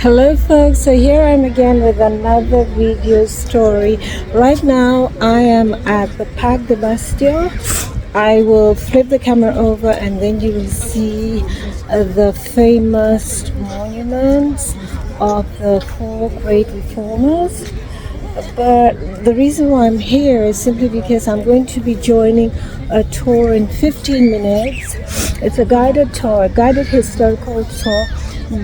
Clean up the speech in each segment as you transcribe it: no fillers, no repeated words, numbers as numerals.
Hello folks, so here I'm again with another video story. Right now I am at the Parc de Bastia. I will flip the camera over and then you will see the famous monuments of the four great reformers. But the reason why I'm here is simply because I'm going to be joining a tour in 15 minutes. It's a guided tour, a guided historical tour,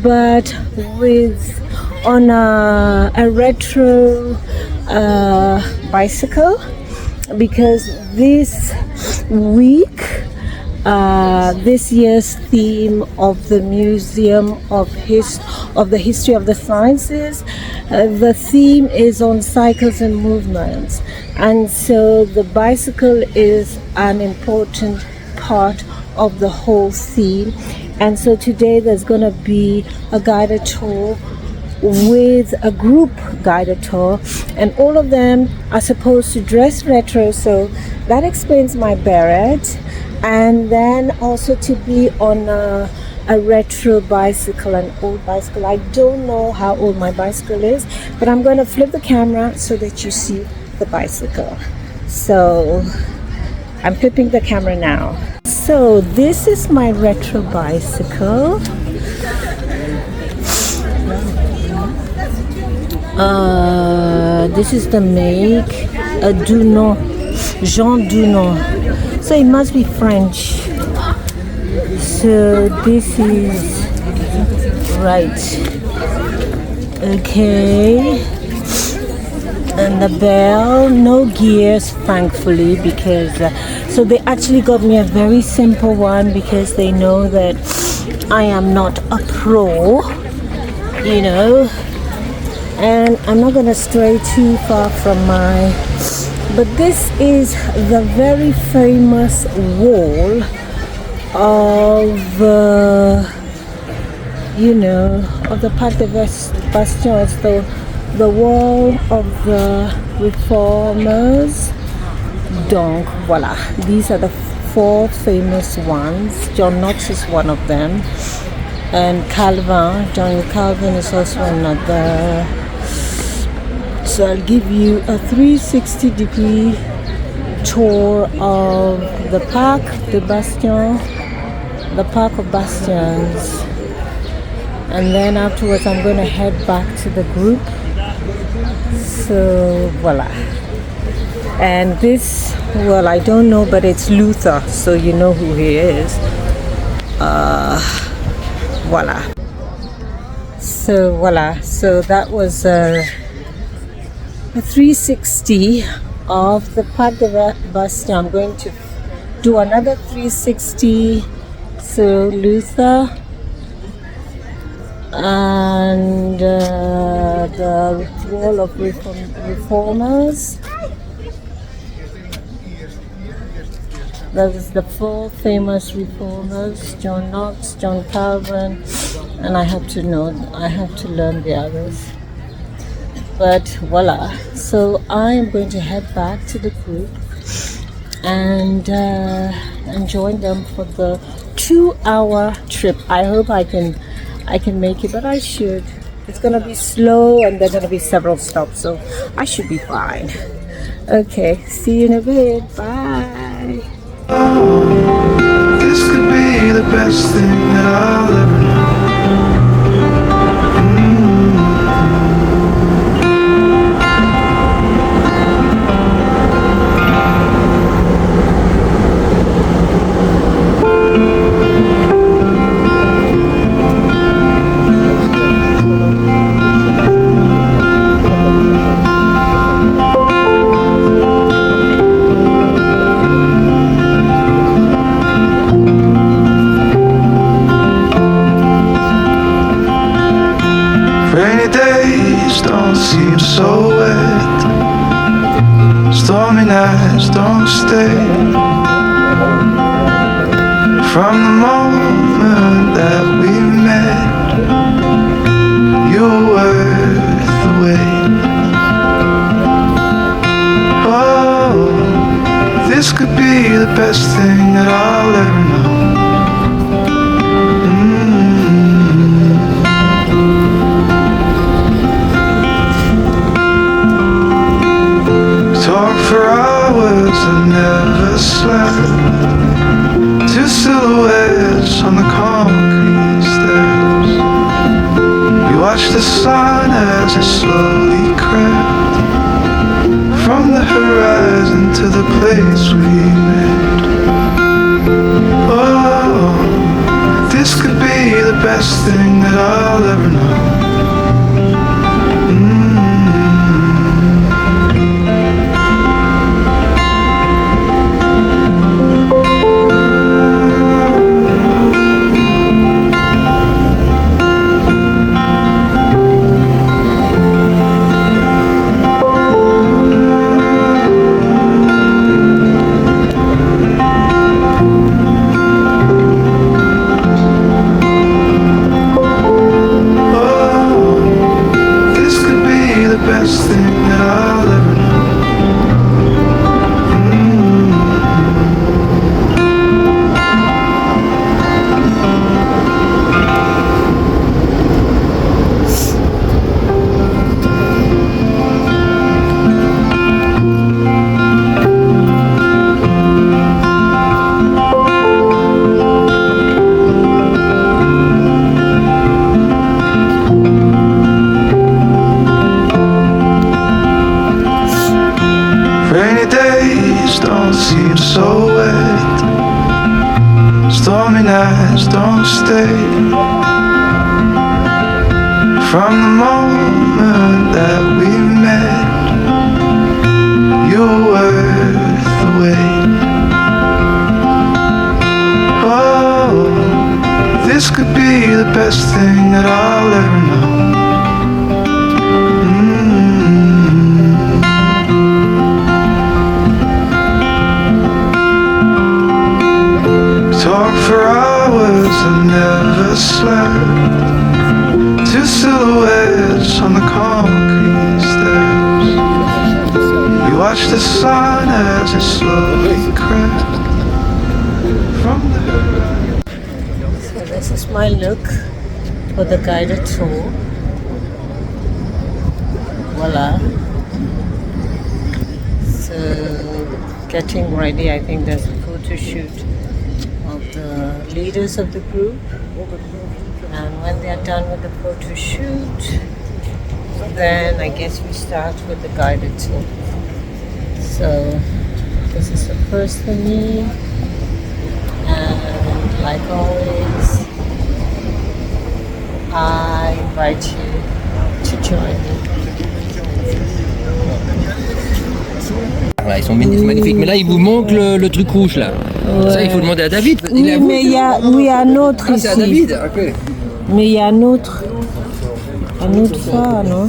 but with on a retro bicycle, because this week this year's theme of the Museum of the History of the Sciences, the theme is on cycles and movements, and so the bicycle is an important part of the whole theme. And so today there's going to be a guided tour with a group guided tour, and all of them are supposed to dress retro, so that explains my beret, and then also to be on a retro bicycle, an old bicycle. I don't know how old my bicycle is, but I'm going to flip the camera so that you see the bicycle. So I'm flipping the camera now. So this is my retro bicycle. This is the make, Dunant, Jean Dunant. So it must be French. So this is right. Okay. And the bell, no gears, thankfully, because so they actually got me a very simple one because they know that I am not a pro, you know, and I'm not gonna stray too far from but this is the very famous wall of of the Parc de Bastia. It's the wall of the reformers. Donc voila, these are the four famous ones. John Knox is one of them, and John Calvin is also another. So I'll give you a 360-degree tour of the Parc de Bastion, the Parc of Bastions, and then afterwards I'm going to head back to the group. So voila. And this, well, I don't know, but it's Luther, so you know who he is. Voila. So voila. So that was a 360 of the Parc de Bastia. I'm going to do another 360. So Luther and the wall of reformers. That is the four famous reformers: John Knox, John Calvin, and I have to learn the others. But voila, so I am going to head back to the group and join them for the 2-hour trip. I hope I can make it, but I should. It's gonna be slow and there are gonna be several stops, so I should be fine. Okay, see you in a bit. Bye. This could be the best thing that I'll ever know. Rainy days don't seem so wet. Stormy nights don't stay. From the moment that we met, you were worth the wait. Oh, this could be the best thing that I'll ever know. that never slept. Two silhouettes on the concrete steps. We watched the sun as it slowly crept from the horizon to the place we met. Oh, this could be the best thing that I'll ever know. Best thing that I'll ever know. Rainy days don't seem so wet. Stormy nights don't stay. From the moment that we met, you were worth the wait. Oh, this could be the best thing that I'll ever know. Talk for hours and never slept. Two silhouettes on the concrete steps. We watched the sun as it slowly crept from the... So this is my look for the guided tour. Voila. So getting ready, I think there's a photo shoot of the leaders of the group, and when they are done with the photo shoot, then I guess we start with the guided tour. So this is the first for me, and like always I invite you to join me. Là, ils sont magnifiques, mais là il vous manque le truc rouge là. Ouais. Ça il faut demander à David. Oui, mais il y a un autre Ah, ici. c'est à David, ok. Mais il y a un autre phare, non?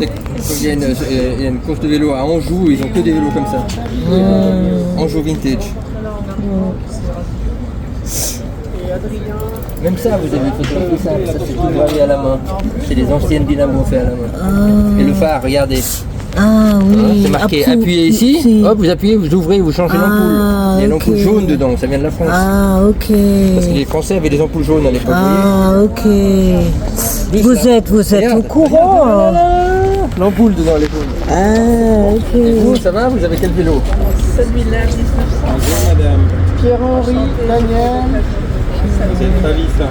Il y a une course de vélo à Anjou, ils ont que des vélos comme ça. Anjou Vintage. Même ça, vous avez photographié ça, c'est tout gravé à la main. C'est les anciennes dynamos faites à la main. Et le phare, regardez. Ah oui. C'est marqué appuyez ici, hop, vous appuyez, vous ouvrez, vous changez l'ampoule. Il y a une ampoule jaune dedans, ça vient de la France. Ah ok. Parce que les Français avaient des ampoules jaunes à l'époque. Ah ok. Vous êtes au courant. Hein. L'ampoule dedans l'épaule. Ah ok. Et vous, ça va? Vous avez quel vélo? Celui-là, 1900. Bonjour madame. Pierre-Henri, Daniel. C'est très vite ça.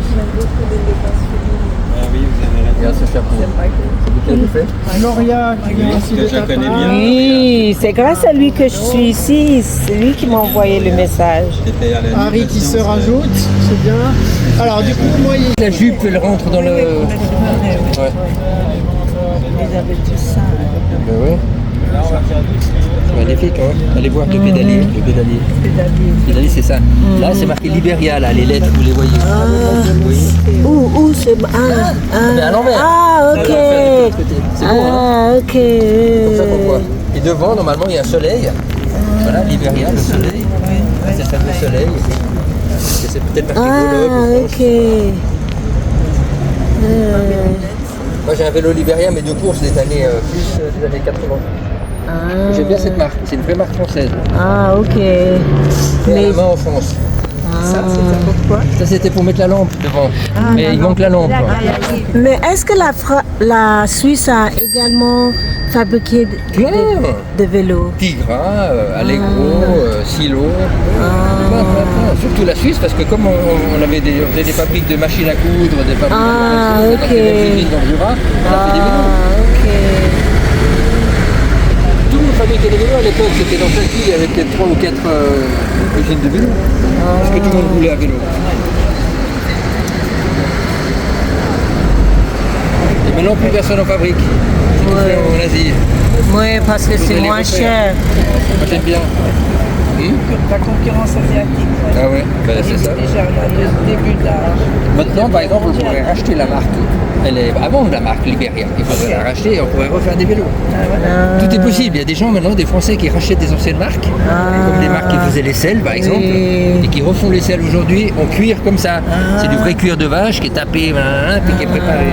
J'aime beaucoup l'élégance féminine. Ah oui, vous avez raison. Regarde ce chapeau. C'est vous qui l'avez fait? Gloria, qui vient aussi de ta part. Oui, c'est grâce à lui que je suis ici. C'est lui qui m'a envoyé le message. Harry qui se rajoute, c'est bien. Alors du coup, moi, La jupe, elle rentre dans le... Ouais. Ils avaient tout ça. Ben oui. Magnifique, hein. Allez voir le pédalier. Le pédalier. Le pédalier, c'est ça. Là, c'est marqué Liberia, là, les lettres, vous les voyez. Vous voyez? Où c'est... Mais à l'envers. Ah ok. C'est bon, hein. Ah ok. C'est comme ça qu'on voit. Et devant, normalement, il y a un soleil. Voilà, Liberia, le soleil. C'est ça, le soleil. C'est peut-être marqué Grenoble ou Ah France. ok. Moi, j'ai un vélo Liberia, mais de course des années, plus des années 80. J'aime bien cette marque, c'est une vraie marque française. Ah ok. Et à la main en France. Ah Ça, c'était pourquoi? Ça, c'était pour mettre la lampe devant. Mais il manque la lampe. Quoi. Mais est-ce que la Suisse a également fabriqué Plein. des vélos? Tigra, Allegro, Silo. Plein. Surtout la Suisse, parce que comme on avait des fabriques de machines à coudre, des fabriques ok. des usines dans le Jura, on a fait des vélos. Ok. Tout le monde fabriquait des vélos à l'époque. C'était dans chaque ville, il y avait peut-être 3 ou 4 usines de vélos. Parce que tout le monde voulait un vélo. Et maintenant, plus personne en fabrique. C'est tout fait en Asie. Oui, parce que c'est allez moins refaire. cher. Moi, j'aime bien. La concurrence asiatique. Ah ouais, ben, c'est ça. Déjà, le début de la... Maintenant, par exemple, on pourrait racheter la marque. Elle est avant de la marque Liberia. Il faudrait la racheter et on pourrait refaire des vélos. Tout est possible. Il y a des gens maintenant, des Français qui rachètent des anciennes marques, comme les marques qui faisaient les selles par exemple, et qui refont les selles aujourd'hui en cuir comme ça. C'est du vrai cuir de vache qui est tapé, puis qui est préparé.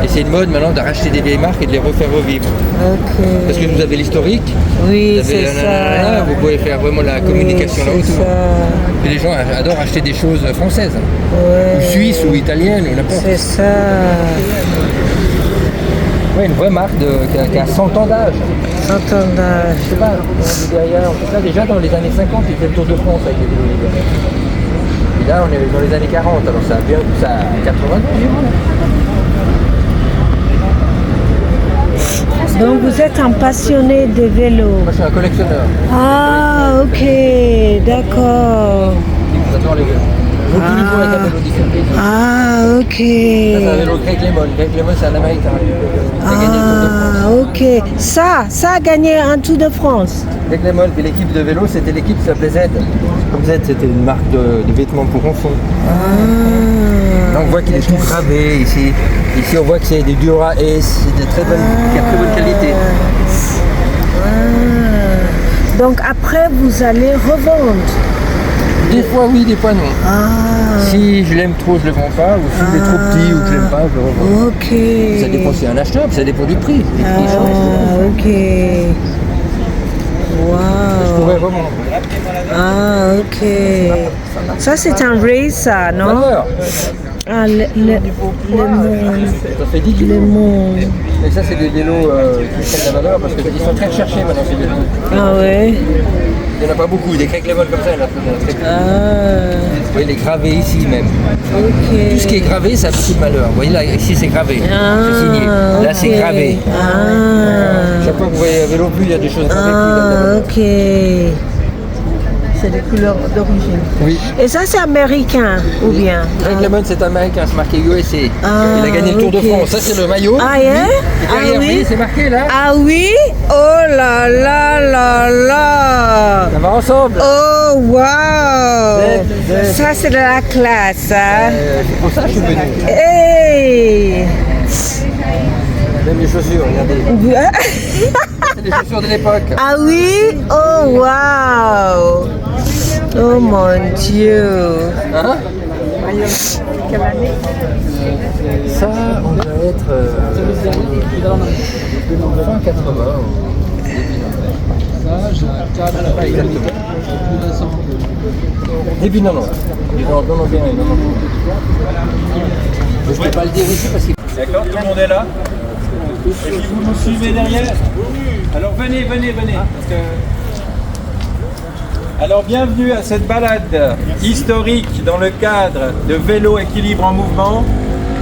Et c'est une mode maintenant de racheter des vieilles marques et de les refaire revivre. Ok. Parce que vous avez l'historique, Oui, vous avez c'est ça. vous pouvez faire vraiment la communication là Oui, c'est autour. ça. Et les gens adorent acheter des choses françaises, Ouais. ou suisses, ou italiennes, ou n'importe. C'est ça. Ouais, une vraie marque qui a 100 ans d'âge. Entendage. Je sais pas, Liberia, en tout cas, déjà dans les années 50, il fait le Tour de France avec les vélos Liberia. Et là, on est dans les années 40, alors ça a bien, ça a 80 ans. Donc vous êtes un passionné de vélo. Moi, je suis un collectionneur. Ah, ok, d'accord. J'adore les vélos. Je roule tous les jours avec un vélo différent. Ah, ok. Ça, c'est un vélo Greg Lemon. Greg Lemon, c'est un Américain. Il a gagné le Tour de France. Ah, ok. Ça a gagné un Tour de France. Greg Lemon, puis l'équipe de vélo, c'était l'équipe qui s'appelait Z. Comme Z, c'était une marque de vêtements pour enfants. Là, on voit qu'il est tout gravé ici. Ici, on voit que c'est du Dura S, c'est de très bonne, qui a très bonne qualité. Donc après, vous allez revendre. Des fois oui, des fois non. Ah, Si je l'aime trop, je le vends pas, ou s'il est trop petit ou que je l'aime pas, je le revends. ok. Ça dépend si c'est un acheteur, puis ça dépend du prix. Les prix changent. Ah, ok. Je Wow. pourrais revendre. Ah, ok. Ça, c'est un race, ça, non? Alors, Ah, le monde. ça fait 10 Le kilos. monde. Et ça, c'est des vélos qui prennent la valeur parce qu'ils sont très recherchés maintenant, ces vélos. Ah, ouais. Il n'y en a pas beaucoup, des Greg Lemon comme ça, il y en a très peu. Ah, Vous voyez, il est gravé ici même. ok. Tout ce qui est gravé, ça a beaucoup de malheur. Vous voyez là, ici c'est gravé, c'est signé. Là c'est ok. gravé. Ah, Chaque fois que vous voyez un vélo, plus il y a des choses gravées, plus il y a de la valeur. ok. C'est les couleurs d'origine. Oui. Et ça, c'est américain, ou bien? Greg Lemon, c'est américain, c'est marqué USA. Ah, Il a gagné le Tour de ok. France. Ça, c'est le maillot. Ah, yeah? Et derrière, Ah, vous oui? voyez, c'est marqué là. Ah oui? Oh là là là là! Ça va ensemble. Oh wow! Z. Ça, c'est de la classe, hein? C'est pour ça que je suis venu. Hey! Même les chaussures, regardez. C'est les chaussures de l'époque. Ah oui? Oh wow! Oh mon Dieu! Hein? Ça, on doit être fin 80. Pas exactement. Début 90. Ils en ont bien. Je ne peux pas le dire ici parce qu'il D'accord, tout le monde est là. Et puis vous nous suivez derrière. Alors venez. Parce que... Alors bienvenue à cette balade historique dans le cadre de Vélo Équilibre en Mouvement.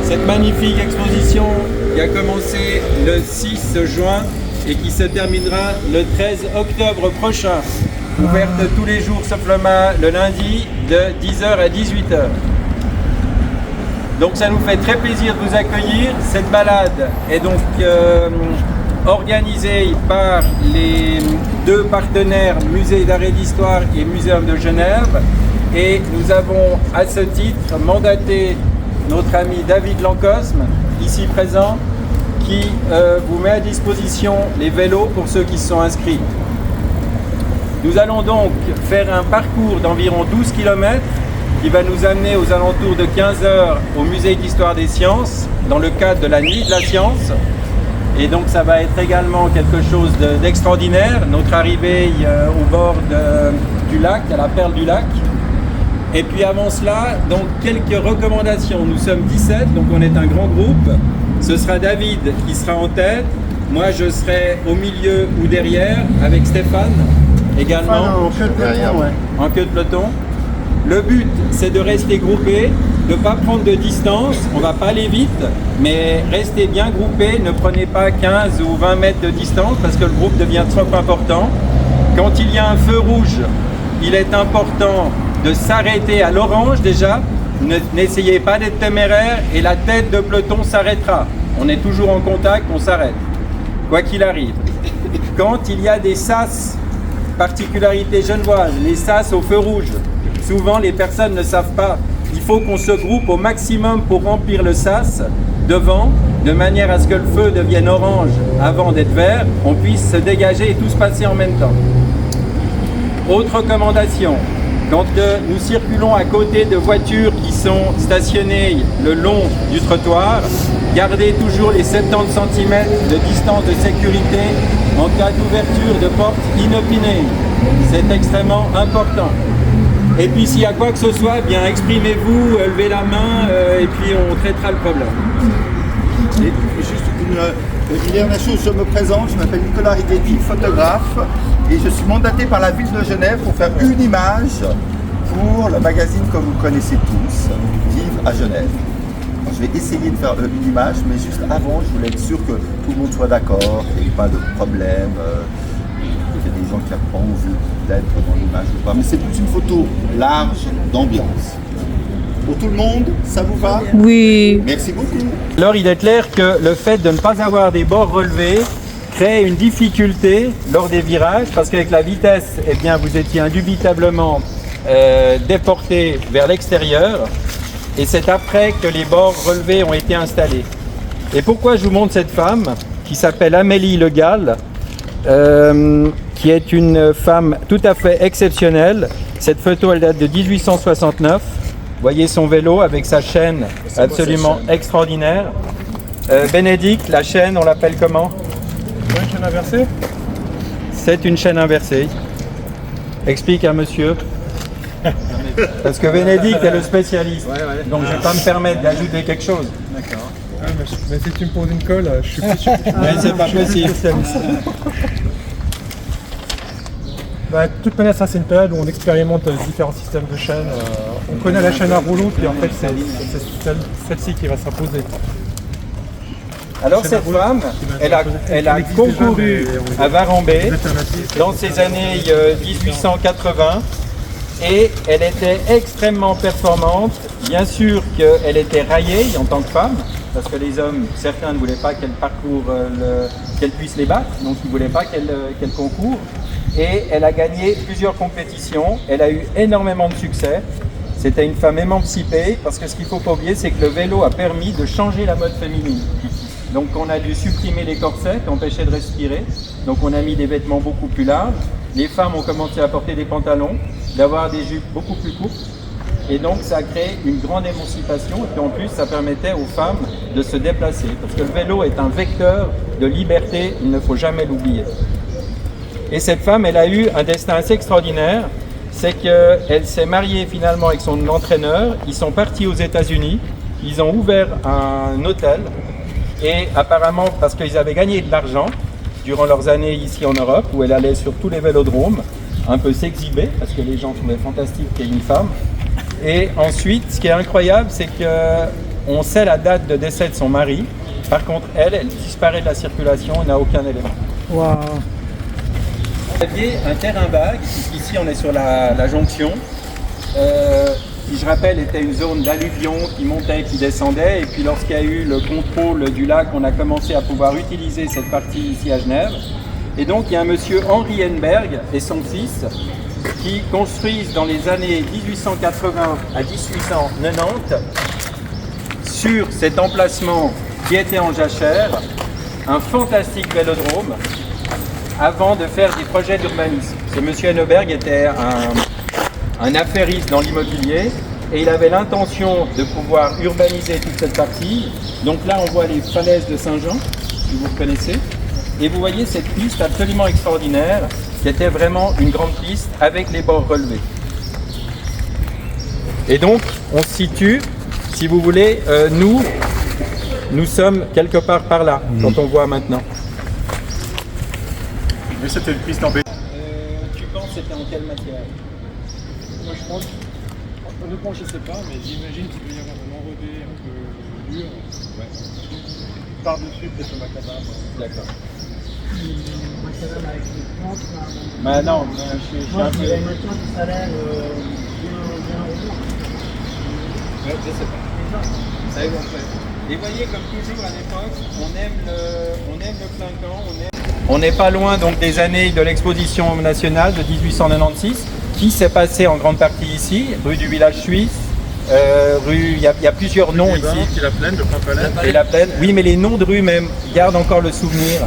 Cette magnifique exposition qui a commencé le 6 juin et qui se terminera le 13 octobre prochain. Ouverte tous les jours sauf le lundi de 10h à 18h. Donc ça nous fait très plaisir de vous accueillir. Cette balade est donc organisée par les deux partenaires Musée d'art et d'histoire et Muséum de Genève. Et nous avons à ce titre mandaté notre ami David Lancosme, ici présent, qui vous met à disposition les vélos pour ceux qui se sont inscrits. Nous allons donc faire un parcours d'environ 12 km qui va nous amener aux alentours de 15 h au Musée d'Histoire des Sciences dans le cadre de la Nuit de la Science. Et donc ça va être également quelque chose d'extraordinaire, notre arrivée au bord du lac, à la perle du lac. Et puis avant cela, donc quelques recommandations. Nous sommes 17, donc on est un grand groupe. Ce sera David qui sera en tête. Moi, je serai au milieu ou derrière avec Stéphane également. En queue de peloton, ouais. En queue de peloton. Le but, c'est de rester groupé, de ne pas prendre de distance. On ne va pas aller vite, mais restez bien groupés. Ne prenez pas 15 ou 20 mètres de distance parce que le groupe devient trop important. Quand il y a un feu rouge, il est important de s'arrêter à l'orange déjà. N'essayez pas d'être téméraire et la tête de peloton s'arrêtera. On est toujours en contact, on s'arrête, quoi qu'il arrive. Quand il y a des sas, particularité genevoise, les sas au feu rouge, souvent les personnes ne savent pas. Il faut qu'on se groupe au maximum pour remplir le sas devant, de manière à ce que le feu devienne orange avant d'être vert, on puisse se dégager et tout se passer en même temps. Autre recommandation, quand nous circulons à côté de voitures qui sont stationnées le long du trottoir, gardez toujours les 70 cm de distance de sécurité en cas d'ouverture de porte inopinée. C'est extrêmement important. Et puis s'il y a quoi que ce soit, bien exprimez-vous, levez la main et puis on traitera le problème. Et juste une dernière chose, je me présente, je m'appelle Nicolas Righetti, photographe, et je suis mandaté par la ville de Genève pour faire une image pour le magazine que vous connaissez tous, Vive à Genève. Alors, je vais essayer de faire une image, mais juste avant, je voulais être sûr que tout le monde soit d'accord, qu'il n'y ait pas de problème. Il y a des gens qui n'ont pas envie d'être dans l'image ou pas, mais c'est plus une photo large d'ambiance. Pour tout le monde, ça vous va? Oui. Merci beaucoup. Alors il est clair que le fait de ne pas avoir des bords relevés crée une difficulté lors des virages parce qu'avec la vitesse, eh bien, vous étiez indubitablement déporté vers l'extérieur et c'est après que les bords relevés ont été installés. Et pourquoi je vous montre cette femme qui s'appelle Amélie Le Gall, qui est une femme tout à fait exceptionnelle. Cette photo elle date de 1869. Vous voyez son vélo avec sa chaîne absolument extraordinaire. Bénédicte, la chaîne, on l'appelle comment? Une chaîne inversée? C'est une chaîne inversée. Explique à monsieur. Parce que Bénédicte est le spécialiste. Donc je ne vais pas me permettre d'ajouter quelque chose. D'accord. Ah, mais si tu me poses une colle, je suis plus sûr. Mais c'est pas possible. Bah, de toute manière, ça c'est une période où on expérimente différents systèmes de chaînes. On connaît la chaîne à rouleau, puis en fait c'est celle-ci qui va s'imposer. Alors cette femme, elle a concouru à Varambé dans ces années 1880 et elle était extrêmement performante. Bien sûr qu'elle était raillée en tant que femme, parce que les hommes, certains ne voulaient pas qu'elle parcourt, qu'elle puisse les battre, donc ils ne voulaient pas qu'elle concourt. Et elle a gagné plusieurs compétitions, elle a eu énormément de succès. C'était une femme émancipée, parce que ce qu'il ne faut pas oublier, c'est que le vélo a permis de changer la mode féminine. Donc on a dû supprimer les corsets qui empêchaient de respirer, donc on a mis des vêtements beaucoup plus larges. Les femmes ont commencé à porter des pantalons, d'avoir des jupes beaucoup plus courtes, et donc ça a créé une grande émancipation, et puis en plus ça permettait aux femmes de se déplacer, parce que le vélo est un vecteur de liberté, il ne faut jamais l'oublier. Et cette femme, elle a eu un destin assez extraordinaire, c'est qu'elle s'est mariée finalement avec son entraîneur, ils sont partis aux États-Unis, ils ont ouvert un hôtel, et apparemment parce qu'ils avaient gagné de l'argent durant leurs années ici en Europe, où elle allait sur tous les vélodromes, un peu s'exhiber, parce que les gens trouvaient fantastique qu'il y ait une femme. Et ensuite, ce qui est incroyable, c'est qu'on sait la date de décès de son mari, par contre elle disparaît de la circulation, on n'a aucun élément. Wow. Vous aviez un terrain vague, ici on est sur la jonction, qui je rappelle était une zone d'alluvion qui montait, qui descendait, et puis lorsqu'il y a eu le contrôle du lac, on a commencé à pouvoir utiliser cette partie ici à Genève. Et donc il y a un monsieur Henri Henneberg et son fils qui construisent dans les années 1880 à 1890 sur cet emplacement qui était en jachère, un fantastique vélodrome, avant de faire des projets d'urbanisme. Ce monsieur Henneberg était un affairiste dans l'immobilier et il avait l'intention de pouvoir urbaniser toute cette partie. Donc là, on voit les falaises de Saint-Jean, si vous connaissez. Et vous voyez cette piste absolument extraordinaire qui était vraiment une grande piste avec les bords relevés. Et donc, on se situe, si vous voulez, nous sommes quelque part par là, quand on voit maintenant. Mais c'était une piste en béton. Tu penses que c'était en quelle matière? Moi je pense, honnêtement je sais pas, mais j'imagine qu'il peut y avoir un enrobé un peu dur. Ouais. Par-dessus peut-être le macadam. D'accord. Bah non, je suis un peu... Ouais, je sais pas. Ça évolue. Et voyez, comme toujours à l'époque, on aime le clinquant, on n'est pas loin donc des années de l'exposition nationale de 1896, qui s'est passée en grande partie ici, rue du village suisse, il y a plusieurs noms ici. La plaine, le Prince-Palais. Et la plaine, oui, mais les noms de rues même gardent encore le souvenir.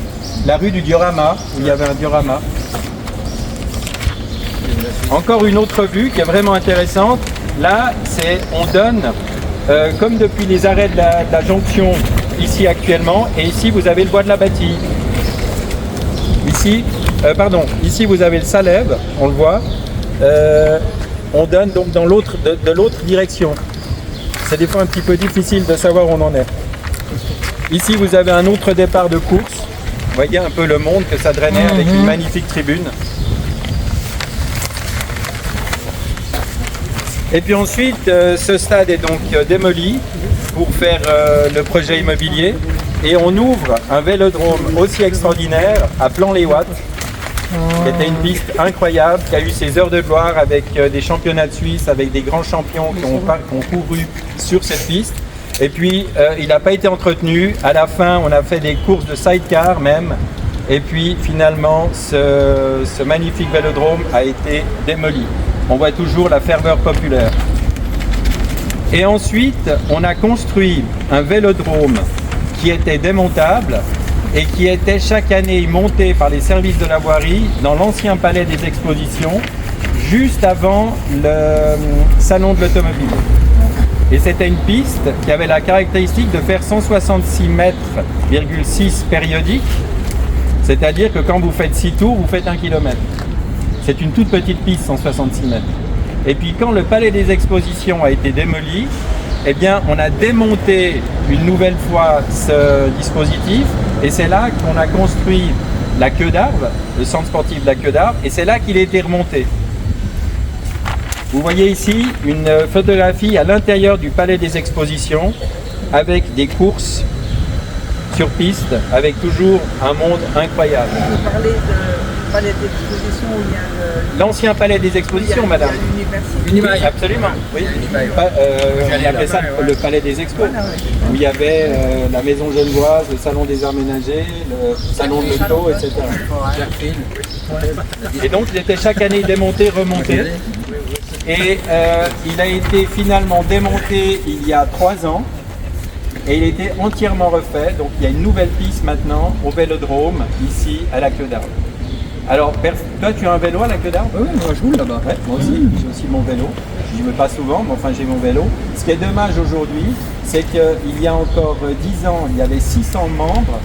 La rue du diorama, où il y avait un diorama. Encore une autre vue qui est vraiment intéressante. Là, on donne, comme depuis les arrêts de la jonction ici actuellement, et ici vous avez le bois de la bâtie. Ici vous avez le Salève, on le voit. On donne donc dans de l'autre direction. C'est des fois un petit peu difficile de savoir où on en est. Ici vous avez un autre départ de course. Vous voyez un peu le monde que ça drainait avec une magnifique tribune. Et puis ensuite, ce stade est donc démoli pour faire le projet immobilier. Et on ouvre un vélodrome aussi extraordinaire à Plan-les-Ouates, qui était une piste incroyable, qui a eu ses heures de gloire avec des championnats de Suisse, avec des grands champions qui ont couru sur cette piste. Et puis, il n'a pas été entretenu. À la fin, on a fait des courses de sidecar même. Et puis, finalement, ce magnifique vélodrome a été démoli. On voit toujours la ferveur populaire. Et ensuite, on a construit un vélodrome qui était démontable et qui était chaque année monté par les services de la voirie dans l'ancien palais des expositions, juste avant le salon de l'automobile. Et c'était une piste qui avait la caractéristique de faire 166,6 mètres périodiques, c'est-à-dire que quand vous faites 6 tours, vous faites 1 km. C'est une toute petite piste, 166 mètres. Et puis quand le palais des expositions a été démoli, eh bien on a démonté une nouvelle fois ce dispositif, et c'est là qu'on a construit la Queue d'Arve, le centre sportif de la Queue d'Arve, et c'est là qu'il a été remonté. Vous voyez ici une photographie à l'intérieur du palais des expositions avec des courses sur piste, avec toujours un monde incroyable. Vous parlez de palais d'exposition où il y a l'ancien palais des expositions, madame. l'université. Absolument, oui. On appelait ça le palais des expos, où il y avait la maison genevoise, le salon des arts ménagers, le salon de l'auto, etc. Et donc il était chaque année démonté, remonté. Et il a été finalement démonté il y a 3 ans. Et il était entièrement refait, donc il y a une nouvelle piste maintenant au vélodrome, ici à la Queue d'Arve. Alors, toi tu as un vélo à la Queue d'Arve? Oui, moi je roule là-bas. Ouais, moi aussi, j'ai aussi mon vélo. Je n'y vais pas souvent, mais enfin j'ai mon vélo. Ce qui est dommage aujourd'hui, c'est qu'il y a encore 10 ans, il y avait 600 membres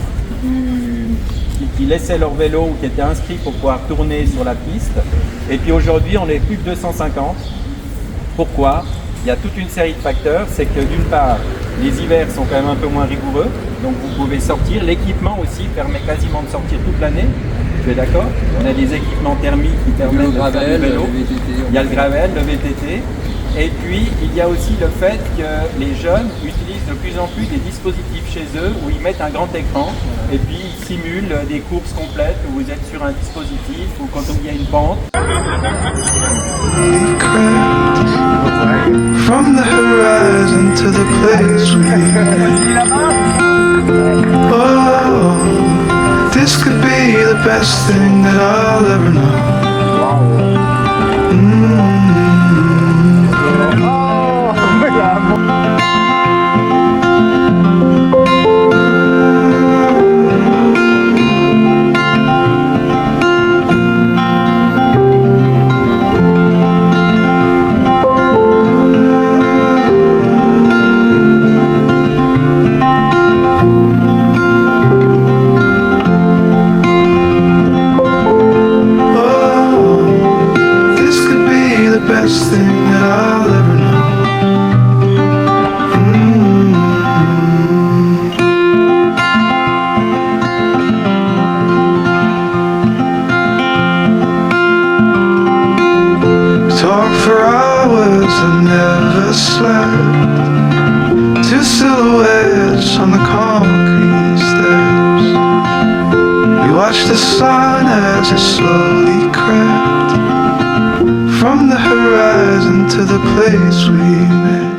qui laissaient leur vélo ou qui étaient inscrits pour pouvoir tourner sur la piste. Et puis aujourd'hui, on est plus de 250. Pourquoi? Il y a toute une série de facteurs. C'est que d'une part, les hivers sont quand même un peu moins rigoureux, donc vous pouvez sortir. L'équipement aussi permet quasiment de sortir toute l'année. Tu es d'accord? On a des équipements thermiques qui permettent de faire du vélo. Il y a le gravel, le VTT. Et puis, il y a aussi le fait que les jeunes utilisent de plus en plus des dispositifs chez eux où ils mettent un grand écran et puis ils simulent des courses complètes où vous êtes sur un dispositif ou quand il y a une pente. From the horizon to the place we met. Oh, this could be the best thing that I'll ever know. Oh, for hours and never slept. Two silhouettes on the concrete steps. We watched the sun as it slowly crept from the horizon to the place we met.